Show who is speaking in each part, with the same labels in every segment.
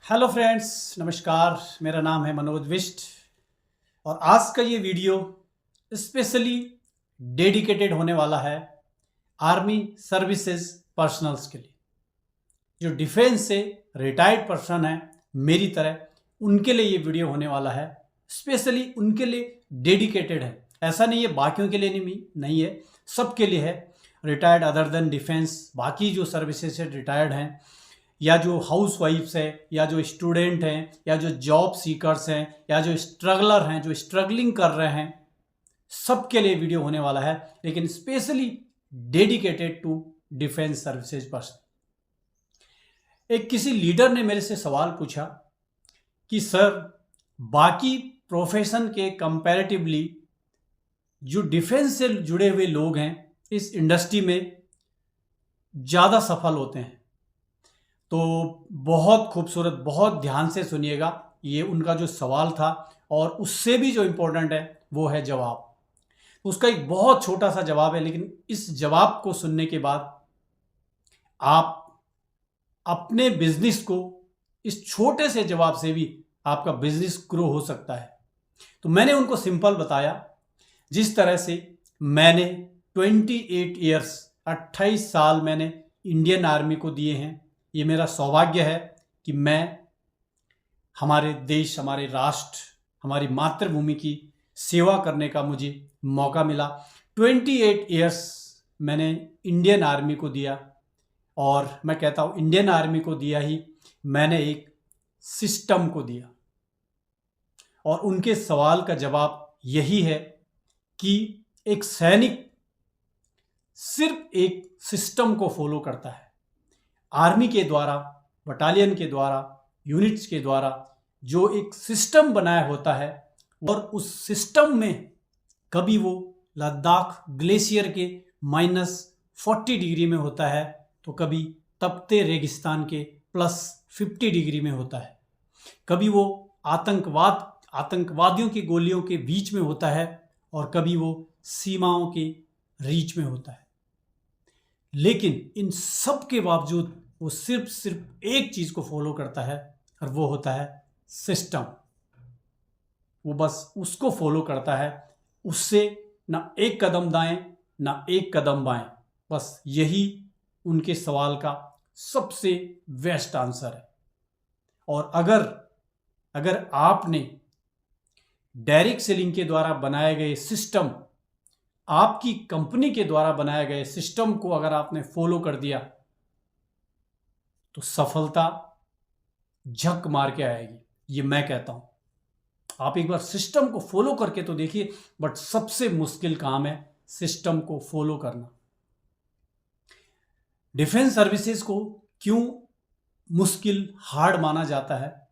Speaker 1: Hello friends, नमस्कार। मेरा नाम है मनोज विष्ट और आज का ये वीडियो स्पेशली डेडिकेटेड होने वाला है आर्मी सर्विसेज पर्सनल्स के लिए। जो डिफेंस से रिटायर्ड पर्सन है मेरी तरह, उनके लिए ये वीडियो होने वाला है। स्पेशली उनके लिए डेडिकेटेड है, ऐसा नहीं है बाकियों के लिए नहीं है, सबके लिए है। रिटायर्ड अदर देन डिफेंस, बाकी जो सर्विसेज से रिटायर्ड हैं, या जो हाउस वाइफ्स हैं, या जो स्टूडेंट हैं, या जो जॉब सीकर्स हैं, या जो स्ट्रगलर हैं, जो स्ट्रगलिंग कर रहे हैं, सबके लिए वीडियो होने वाला है, लेकिन specially dedicated to defence services person. एक किसी लीडर ने मेरे से सवाल पूछा कि सर, बाकी प्रोफेशन के कंपैरेटिवली जो डिफेंस से जुड़े हुए लोग हैं इस इंडस्ट्री में ज़्यादा सफल होते हैं। तो बहुत खूबसूरत, बहुत ध्यान से सुनिएगा, ये उनका जो सवाल था, और उससे भी जो इम्पोर्टेंट है वो है जवाब। उसका एक बहुत छोटा सा जवाब है, लेकिन इस जवाब को सुनने के बाद आप अपने बिजनेस को, इस छोटे से जवाब से भी आपका बिजनेस ग्रो हो सकता है। तो मैंने उनको सिंपल बताया, जिस तरह से मैंने 28 ईयर्स, 28 साल मैंने इंडियन आर्मी को दिए हैं। ये मेरा सौभाग्य है कि मैं हमारे देश, हमारे राष्ट्र, हमारी मातृभूमि की सेवा करने का मुझे मौका मिला। 28 ईयर्स मैंने इंडियन आर्मी को दिया, और मैं कहता हूँ इंडियन आर्मी को दिया ही, मैंने एक सिस्टम को दिया। और उनके सवाल का जवाब यही है कि एक सैनिक सिर्फ एक सिस्टम को फॉलो करता है। आर्मी के द्वारा, बटालियन के द्वारा, यूनिट्स के द्वारा जो एक सिस्टम बनाया होता है, और उस सिस्टम में कभी वो लद्दाख ग्लेशियर के -40 डिग्री में होता है, तो कभी तपते रेगिस्तान के +50 डिग्री में होता है। कभी वो आतंकवादियों की गोलियों के बीच में होता है, और कभी वो सीमाओं के रीच में होता है। लेकिन इन सब के बावजूद वो सिर्फ एक चीज को फॉलो करता है, और वो होता है सिस्टम। वो बस उसको फॉलो करता है, उससे ना एक कदम दाएं ना एक कदम बाएं। बस यही उनके सवाल का सबसे बेस्ट आंसर है। और अगर आपने डायरेक्ट सेलिंग के द्वारा बनाए गए सिस्टम, आपकी कंपनी के द्वारा बनाए गए सिस्टम को अगर आपने फॉलो कर दिया, तो सफलता झक मार के आएगी, ये मैं कहता हूं। आप एक बार सिस्टम को फॉलो करके तो देखिए, बट सबसे मुश्किल काम है सिस्टम को फॉलो करना। डिफेंस सर्विसेज को क्यों मुश्किल, हार्ड माना जाता है?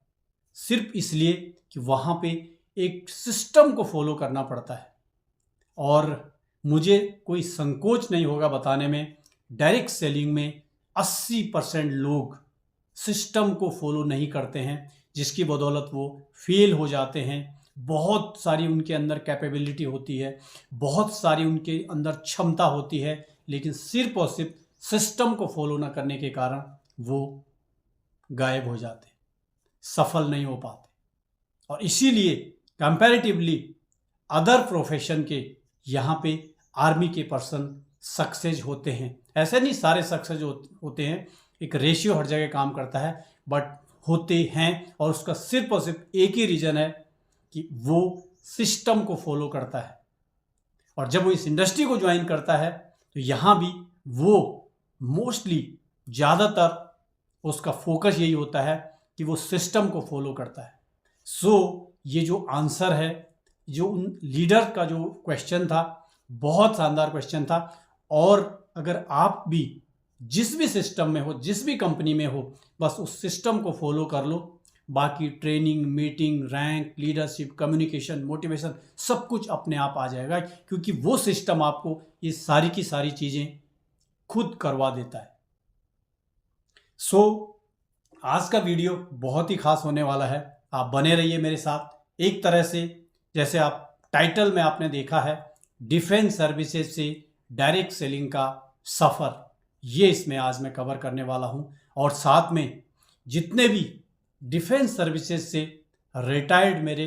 Speaker 1: सिर्फ इसलिए कि वहां पे एक सिस्टम को फॉलो करना पड़ता है। और मुझे कोई संकोच नहीं होगा बताने में, डायरेक्ट सेलिंग में 80% लोग सिस्टम को फॉलो नहीं करते हैं, जिसकी बदौलत वो फेल हो जाते हैं। बहुत सारी उनके अंदर कैपेबिलिटी होती है, बहुत सारी उनके अंदर क्षमता होती है, लेकिन सिर्फ और सिर्फ सिस्टम को फॉलो ना करने के कारण वो गायब हो जाते, सफल नहीं हो पाते। और इसीलिए कंपैरेटिवली अदर प्रोफेशन के यहाँ पे आर्मी के पर्सन सक्सेस होते हैं। ऐसे नहीं सारे सक्सेस होते हैं, एक रेशियो हर जगह काम करता है, बट होते हैं। और उसका सिर्फ और सिर्फ एक ही रीजन है कि वो सिस्टम को फॉलो करता है। और जब वो इस इंडस्ट्री को ज्वाइन करता है, तो यहाँ भी वो मोस्टली, ज़्यादातर उसका फोकस यही होता है कि वो सिस्टम को फॉलो करता है। ये जो आंसर है, जो उन लीडर का जो क्वेश्चन था, बहुत शानदार क्वेश्चन था। और अगर आप भी जिस भी सिस्टम में हो, जिस भी कंपनी में हो, बस उस सिस्टम को फॉलो कर लो। बाकी training, meeting, rank, leadership, communication, motivation, सब कुछ अपने आप आ जाएगा, क्योंकि वो सिस्टम आपको ये सारी की सारी चीज़ें खुद करवा देता है। आज का वीडियो बहुत ही खास होने वाला है, आप बने रहिए मेरे साथ। एक तरह से जैसे आप टाइटल में आपने देखा है, डिफेंस सर्विसेज से डायरेक्ट सेलिंग का सफ़र, ये इसमें आज मैं कवर करने वाला हूं। और साथ में जितने भी डिफेंस सर्विसेज से रिटायर्ड मेरे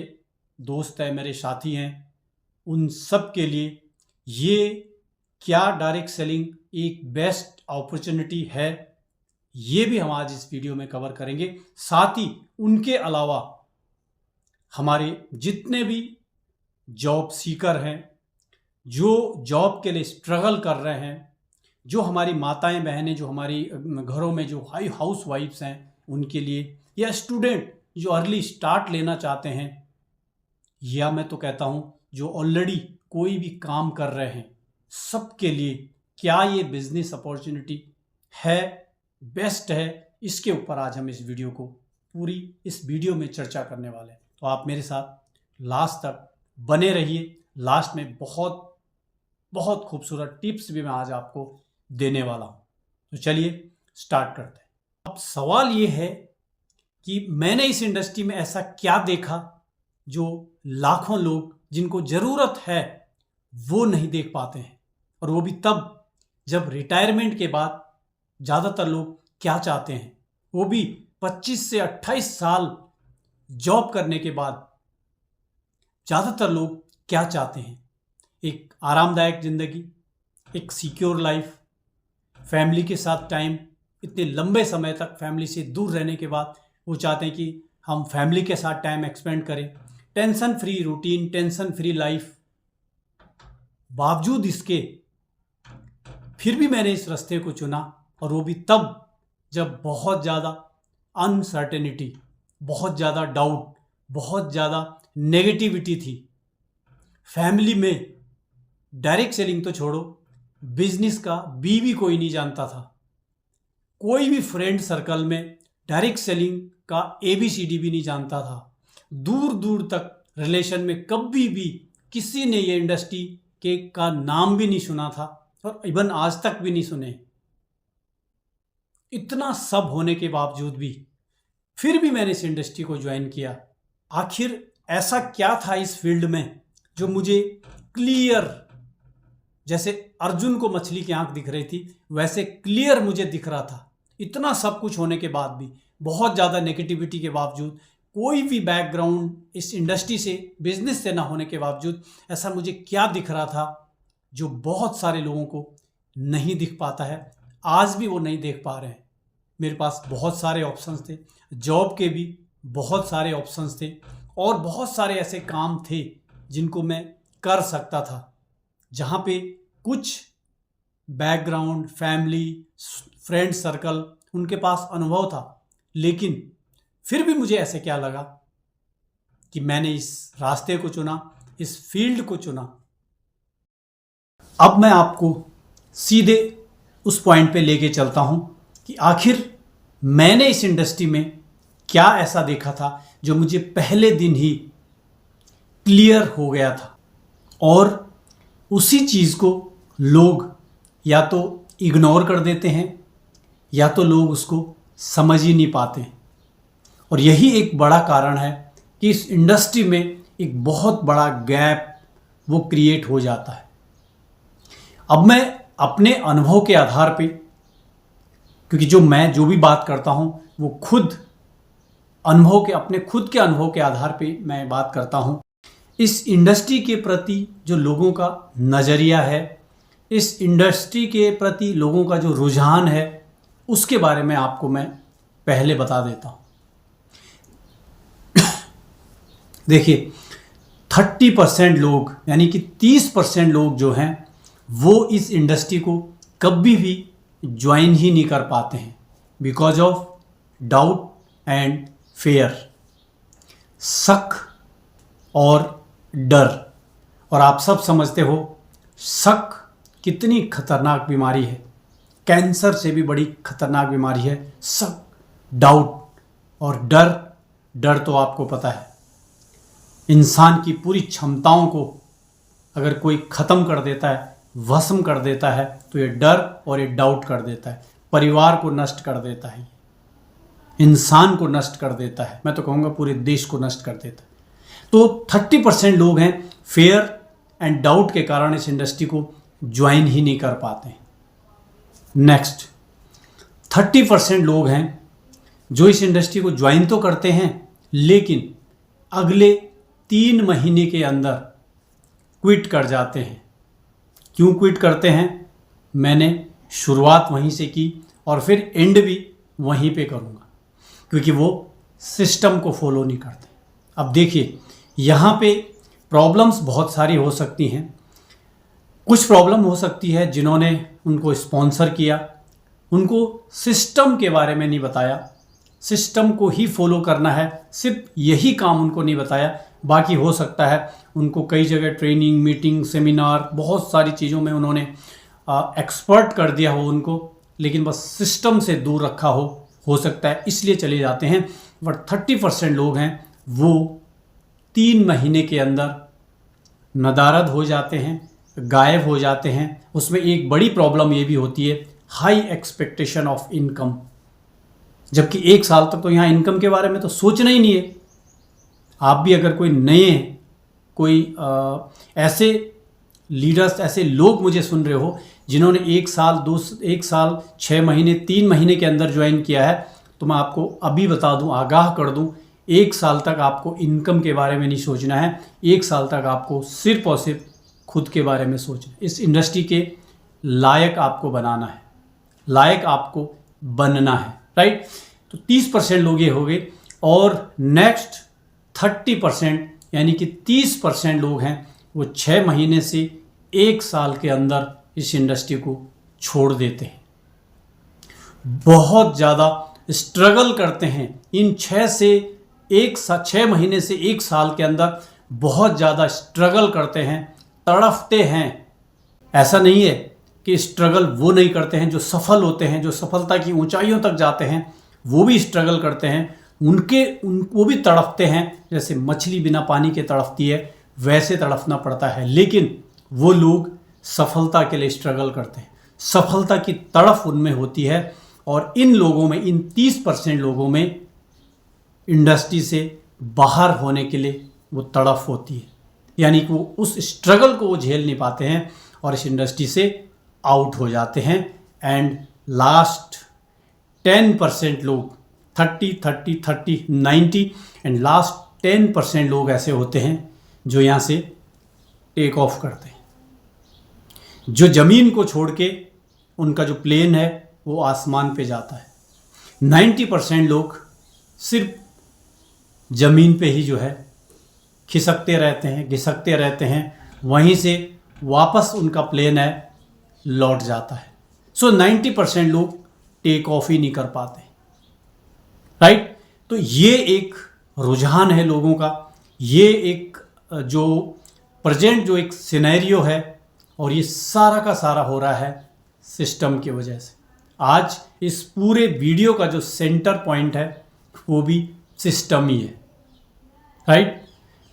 Speaker 1: दोस्त हैं, मेरे साथी हैं, उन सब के लिए ये क्या डायरेक्ट सेलिंग एक बेस्ट अपॉर्चुनिटी है, ये भी हम आज इस वीडियो में कवर करेंगे। साथ ही उनके अलावा हमारे जितने भी जॉब सीकर हैं, जो जॉब के लिए स्ट्रगल कर रहे हैं, जो हमारी माताएं बहनें, जो हमारी घरों में जो हाउस वाइफ्स हैं उनके लिए, या स्टूडेंट जो अर्ली स्टार्ट लेना चाहते हैं, या मैं तो कहता हूं जो ऑलरेडी कोई भी काम कर रहे हैं, सबके लिए क्या ये बिजनेस अपॉर्चुनिटी है, बेस्ट है, इसके ऊपर आज हम इस वीडियो को इस वीडियो में चर्चा करने वाले हैं। तो आप मेरे साथ लास्ट तक बने रहिए। लास्ट में बहुत बहुत खूबसूरत टिप्स भी मैं आज आपको देने वाला हूं। तो चलिए स्टार्ट करते हैं। अब सवाल ये है कि मैंने इस इंडस्ट्री में ऐसा क्या देखा जो लाखों लोग जिनको ज़रूरत है वो नहीं देख पाते हैं, और वो भी तब जब रिटायरमेंट के बाद ज़्यादातर लोग क्या चाहते हैं, वो भी 25 से 28 साल जॉब करने के बाद ज़्यादातर लोग क्या चाहते हैं? एक आरामदायक ज़िंदगी, एक सिक्योर लाइफ, फैमिली के साथ टाइम, इतने लंबे समय तक फैमिली से दूर रहने के बाद वो चाहते हैं कि हम फैमिली के साथ टाइम एक्सपेंड करें, tension free routine, tension free life. बावजूद इसके फिर भी मैंने इस रास्ते को चुना, और वो भी तब जब बहुत ज़्यादा अनसर्टेनिटी, बहुत ज़्यादा डाउट, बहुत ज़्यादा नेगेटिविटी थी। फैमिली में डायरेक्ट सेलिंग तो छोड़ो, बिजनेस का भी कोई नहीं जानता था। कोई भी फ्रेंड सर्कल में डायरेक्ट सेलिंग का ABCD भी नहीं जानता था। दूर दूर तक रिलेशन में कभी भी किसी ने ये इंडस्ट्री के का नाम भी नहीं सुना था, और इवन आज तक भी नहीं सुने। इतना सब होने के बावजूद भी फिर भी मैंने इस इंडस्ट्री को ज्वाइन किया। आखिर ऐसा क्या था इस फील्ड में जो मुझे क्लियर, जैसे अर्जुन को मछली की आंख दिख रही थी वैसे क्लियर मुझे दिख रहा था। इतना सब कुछ होने के बाद भी, बहुत ज़्यादा नेगेटिविटी के बावजूद, कोई भी बैकग्राउंड इस इंडस्ट्री से, बिजनेस से ना होने के बावजूद, ऐसा मुझे क्या दिख रहा था जो बहुत सारे लोगों को नहीं दिख पाता है। आज भी वो नहीं देख पा रहे हैं। मेरे पास बहुत सारे ऑप्शंस थे, जॉब के भी बहुत सारे ऑप्शंस थे, और बहुत सारे ऐसे काम थे जिनको मैं कर सकता था, जहाँ पे कुछ बैकग्राउंड, फैमिली, फ्रेंड सर्कल, उनके पास अनुभव था। लेकिन फिर भी मुझे ऐसे क्या लगा कि मैंने इस रास्ते को चुना, इस फील्ड को चुना। अब मैं आपको सीधे उस पॉइंट पे लेके चलता हूं कि आखिर मैंने इस इंडस्ट्री में क्या ऐसा देखा था जो मुझे पहले दिन ही क्लियर हो गया था, और उसी चीज़ को लोग या तो इग्नोर कर देते हैं या तो लोग उसको समझ ही नहीं पाते हैं। और यही एक बड़ा कारण है कि इस इंडस्ट्री में एक बहुत बड़ा गैप वो क्रिएट हो जाता है। अब मैं अपने अनुभव के आधार पे, क्योंकि जो भी बात करता हूँ वो अपने खुद के अनुभव के आधार पे मैं बात करता हूँ। इस इंडस्ट्री के प्रति जो लोगों का नज़रिया है, इस इंडस्ट्री के प्रति लोगों का जो रुझान है, उसके बारे में आपको मैं पहले बता देता हूँ। देखिए, 30% लोग, यानी कि 30% लोग जो हैं वो इस इंडस्ट्री को कभी भी ज्वाइन ही नहीं कर पाते हैं, because of doubt and fair, शक और डर। और आप सब समझते हो शक कितनी खतरनाक बीमारी है, कैंसर से भी बड़ी खतरनाक बीमारी है शक, डाउट और डर तो आपको पता है, इंसान की पूरी क्षमताओं को अगर कोई ख़त्म कर देता है, भस्म कर देता है, तो ये डर और ये डाउट कर देता है। परिवार को नष्ट कर देता है, इंसान को नष्ट कर देता है, मैं तो कहूँगा पूरे देश को नष्ट कर देता है। तो 30% लोग हैं फेयर एंड डाउट के कारण इस इंडस्ट्री को ज्वाइन ही नहीं कर पाते हैं। नेक्स्ट 30% लोग हैं जो इस इंडस्ट्री को ज्वाइन तो करते हैं लेकिन अगले 3 महीने के अंदर क्विट कर जाते हैं। क्यों क्विट करते हैं? मैंने शुरुआत वहीं से की और फिर एंड भी वहीं पे करूँगा, क्योंकि वो सिस्टम को फॉलो नहीं करते। अब देखिए, यहाँ पे प्रॉब्लम्स बहुत सारी हो सकती हैं। कुछ प्रॉब्लम हो सकती है जिन्होंने उनको स्पॉन्सर किया, उनको सिस्टम के बारे में नहीं बताया, सिस्टम को ही फॉलो करना है, सिर्फ यही काम उनको नहीं बताया। बाकी हो सकता है उनको कई जगह ट्रेनिंग, मीटिंग, सेमिनार, बहुत सारी चीज़ों में उन्होंने एक्सपर्ट कर दिया हो उनको, लेकिन बस सिस्टम से दूर रखा हो सकता है, इसलिए चले जाते हैं। बट 30% लोग हैं वो 3 महीने के अंदर नदारद हो जाते हैं, गायब हो जाते हैं। उसमें एक बड़ी प्रॉब्लम ये भी होती है, हाई एक्सपेक्टेशन ऑफ इनकम, जबकि 1 साल तक तो यहाँ इनकम के बारे में तो सोचना ही नहीं है। आप भी अगर कोई नए कोई ऐसे लीडर्स, ऐसे लोग मुझे सुन रहे हो जिन्होंने 1 साल 6 महीने 3 महीने के अंदर ज्वाइन किया है, तो मैं आपको अभी बता दूं, आगाह कर दूं, 1 साल तक आपको इनकम के बारे में नहीं सोचना है। 1 साल तक आपको सिर्फ और सिर्फ खुद के बारे में सोचना है। इस इंडस्ट्री के लायक आपको बनाना है, लायक आपको बनना है, राइट। तो 30% लोग ये हो गए, और नेक्स्ट 30% यानी कि 30% लोग हैं वो 6 महीने से 1 साल के अंदर इस इंडस्ट्री को छोड़ देते हैं। बहुत ज़्यादा स्ट्रगल करते हैं इन 6 महीने से 1 साल के अंदर, बहुत ज़्यादा स्ट्रगल करते हैं, तड़फते हैं। ऐसा नहीं है कि स्ट्रगल वो नहीं करते हैं जो सफल होते हैं, जो सफलता की ऊंचाइयों तक जाते हैं, वो भी स्ट्रगल करते हैं। वो भी तड़फते हैं, जैसे मछली बिना पानी के तड़फती है वैसे तड़फना पड़ता है। लेकिन वो लोग सफलता के लिए स्ट्रगल करते हैं, सफलता की तड़फ उनमें होती है। और इन लोगों में, इन 30% लोगों में इंडस्ट्री से बाहर होने के लिए वो तड़फ होती है, यानी कि वो उस स्ट्रगल को वो झेल नहीं पाते हैं और इस इंडस्ट्री से आउट हो जाते हैं। एंड लास्ट 10% लोग, 90 एंड लास्ट 10% लोग ऐसे होते हैं जो यहाँ से टेक ऑफ करते हैं, जो ज़मीन को छोड़ के उनका जो प्लेन है वो आसमान पे जाता है। 90% लोग सिर्फ ज़मीन पे ही जो है खिसकते रहते हैं, घिसकते रहते हैं, वहीं से वापस उनका प्लेन है लौट जाता है। सो 90% लोग टेक ऑफ ही नहीं कर पाते, राइट। तो ये एक रुझान है लोगों का, ये एक जो प्रेजेंट जो एक सिनेरियो है, और ये सारा का सारा हो रहा है सिस्टम की वजह से। आज इस पूरे वीडियो का जो सेंटर पॉइंट है वो भी सिस्टम ही है, राइट।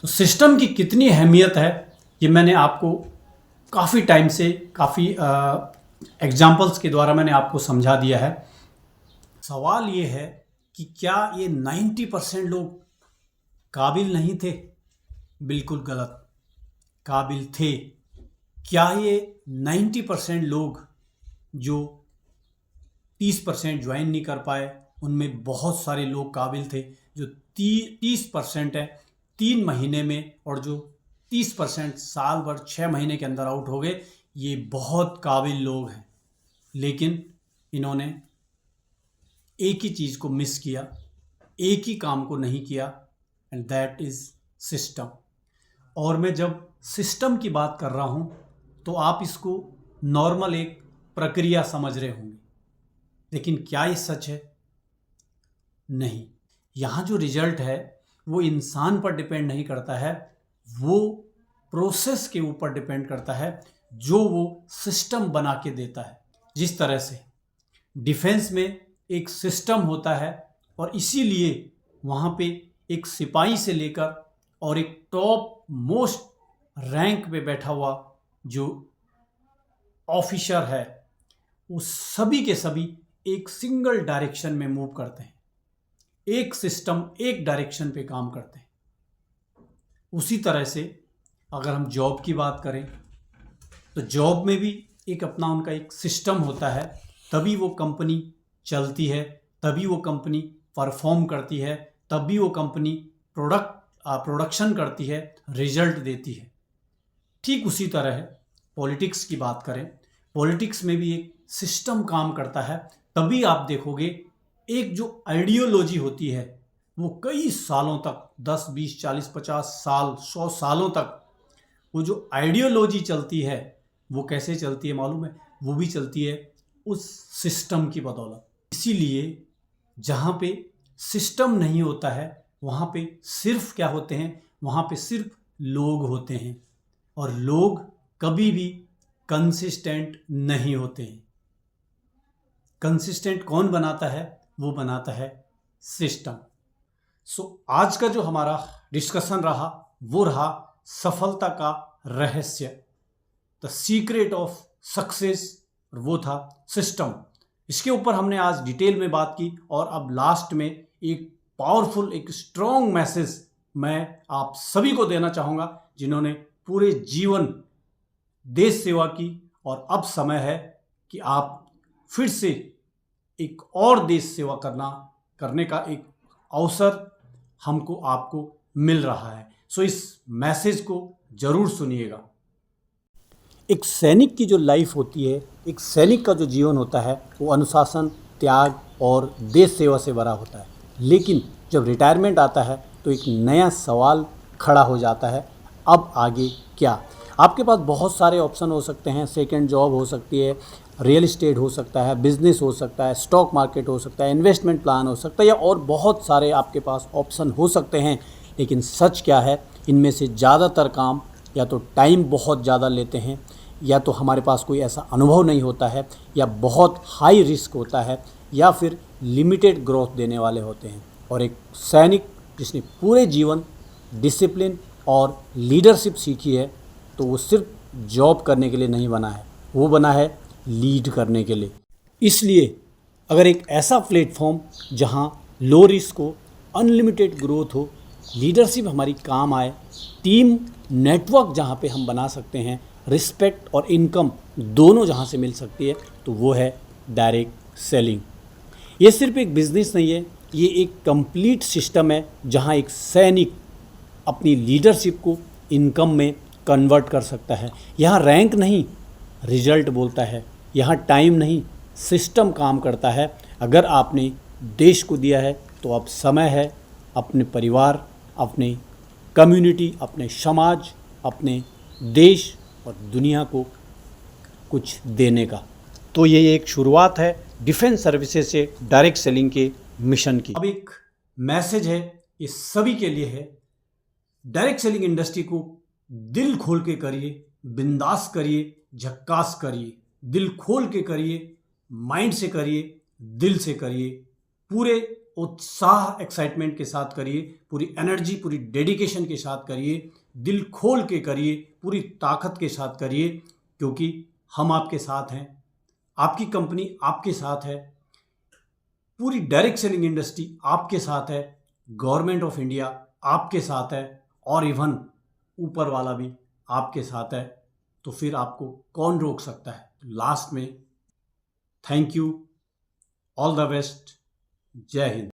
Speaker 1: तो सिस्टम की कितनी अहमियत है ये मैंने आपको काफ़ी टाइम से, काफ़ी एग्जाम्पल्स के द्वारा मैंने आपको समझा दिया है। सवाल ये है कि क्या ये 90% लोग काबिल नहीं थे? बिल्कुल गलत, काबिल थे। क्या ये 90% लोग जो 30% ज्वाइन नहीं कर पाए, उनमें बहुत सारे लोग काबिल थे जो 30% है 3 महीने में, और जो 30% साल भर 6 महीने के अंदर आउट हो गए, ये बहुत काबिल लोग हैं। लेकिन इन्होंने एक ही चीज़ को मिस किया, एक ही काम को नहीं किया, एंड दैट इज़ सिस्टम। और मैं जब सिस्टम की बात कर रहा हूँ तो आप इसको नॉर्मल एक प्रक्रिया समझ रहे होंगे, लेकिन क्या ये सच है? नहीं। यहाँ जो रिजल्ट है वो इंसान पर डिपेंड नहीं करता है, वो प्रोसेस के ऊपर डिपेंड करता है जो वो सिस्टम बना के देता है। जिस तरह से डिफेंस में एक सिस्टम होता है, और इसीलिए वहाँ पे एक सिपाही से लेकर और एक टॉप मोस्ट रैंक पे बैठा हुआ जो ऑफिसर है, वो सभी के सभी एक सिंगल डायरेक्शन में मूव करते हैं, एक सिस्टम, एक डायरेक्शन पे काम करते हैं। उसी तरह से अगर हम जॉब की बात करें तो जॉब में भी एक अपना उनका एक सिस्टम होता है, तभी वो कंपनी चलती है, तभी वो कंपनी परफॉर्म करती है, तभी वो कंपनी प्रोडक्शन करती है, रिजल्ट देती है। ठीक उसी तरह है पॉलिटिक्स की बात करें, पॉलिटिक्स में भी एक सिस्टम काम करता है, तभी आप देखोगे एक जो आइडियोलॉजी होती है वो कई सालों तक 10, 20, 40, 50 साल, 100 सालों तक वो जो आइडियोलॉजी चलती है वो कैसे चलती है मालूम है? वो भी चलती है उस सिस्टम की बदौलत। इसीलिए जहाँ पे सिस्टम नहीं होता है वहाँ पे सिर्फ क्या होते हैं? वहाँ पे सिर्फ लोग होते हैं, और लोग कभी भी कंसिस्टेंट नहीं होते हैं। कंसिस्टेंट कौन बनाता है? वो बनाता है सिस्टम। आज का जो हमारा डिस्कशन रहा वो रहा सफलता का रहस्य, द सीक्रेट ऑफ सक्सेस, और वो था सिस्टम। इसके ऊपर हमने आज डिटेल में बात की, और अब लास्ट में एक पावरफुल, एक स्ट्रॉन्ग मैसेज मैं आप सभी को देना चाहूँगा जिन्होंने पूरे जीवन देश सेवा की, और अब समय है कि आप फिर से एक और देश सेवा करने का एक अवसर हमको आपको मिल रहा है। इस मैसेज को जरूर सुनिएगा। एक सैनिक की जो लाइफ होती है, एक सैनिक का जो जीवन होता है, वो अनुशासन, त्याग और देश सेवा से भरा होता है। लेकिन जब रिटायरमेंट आता है तो एक नया सवाल खड़ा हो जाता है, अब आगे क्या? आपके पास बहुत सारे ऑप्शन हो सकते हैं। सेकंड जॉब हो सकती है, रियल एस्टेट हो सकता है, बिजनेस हो सकता है, स्टॉक मार्केट हो सकता है, इन्वेस्टमेंट प्लान हो सकता है, या और बहुत सारे आपके पास ऑप्शन हो सकते हैं। लेकिन सच क्या है, इनमें से ज़्यादातर काम या तो टाइम बहुत ज़्यादा लेते हैं, या तो हमारे पास कोई ऐसा अनुभव नहीं होता है, या बहुत हाई रिस्क होता है, या फिर लिमिटेड ग्रोथ देने वाले होते हैं। और एक सैनिक जिसने पूरे जीवन डिसिप्लिन और लीडरशिप सीखी है, तो वो सिर्फ जॉब करने के लिए नहीं बना है, वो बना है लीड करने के लिए। इसलिए अगर एक ऐसा प्लेटफॉर्म जहां लो रिस्क हो, अनलिमिटेड ग्रोथ हो, लीडरशिप हमारी काम आए, टीम नेटवर्क जहां पे हम बना सकते हैं, रिस्पेक्ट और इनकम दोनों जहां से मिल सकती है, तो वो है डायरेक्ट सेलिंग। ये सिर्फ एक बिजनेस नहीं है, ये एक कंप्लीट सिस्टम है जहां एक सैनिक अपनी लीडरशिप को इनकम में कन्वर्ट कर सकता है। यहाँ रैंक नहीं, रिजल्ट बोलता है। यहाँ टाइम नहीं, सिस्टम काम करता है। अगर आपने देश को दिया है तो अब समय है अपने परिवार, अपने कम्युनिटी, अपने समाज, अपने देश और दुनिया को कुछ देने का। तो ये एक शुरुआत है डिफेंस सर्विसेज से डायरेक्ट सेलिंग के मिशन की। अब एक मैसेज है, ये सभी के लिए है। डायरेक्ट सेलिंग इंडस्ट्री को दिल खोल के करिए, बिंदास करिए, झक्कास करिए। दिल खोल के करिए, माइंड से करिए, दिल से करिए, पूरे उत्साह, एक्साइटमेंट के साथ करिए, पूरी एनर्जी, पूरी डेडिकेशन के साथ करिए, दिल खोल के करिए, पूरी ताकत के साथ करिए, क्योंकि हम आपके साथ हैं, आपकी कंपनी आपके साथ है, पूरी डायरेक्ट सेलिंग इंडस्ट्री आपके साथ है, गवर्नमेंट ऑफ इंडिया आपके साथ है, और इवन ऊपर वाला भी आपके साथ है। तो फिर आपको कौन रोक सकता है? लास्ट में thank you, all the best, जय हिंद।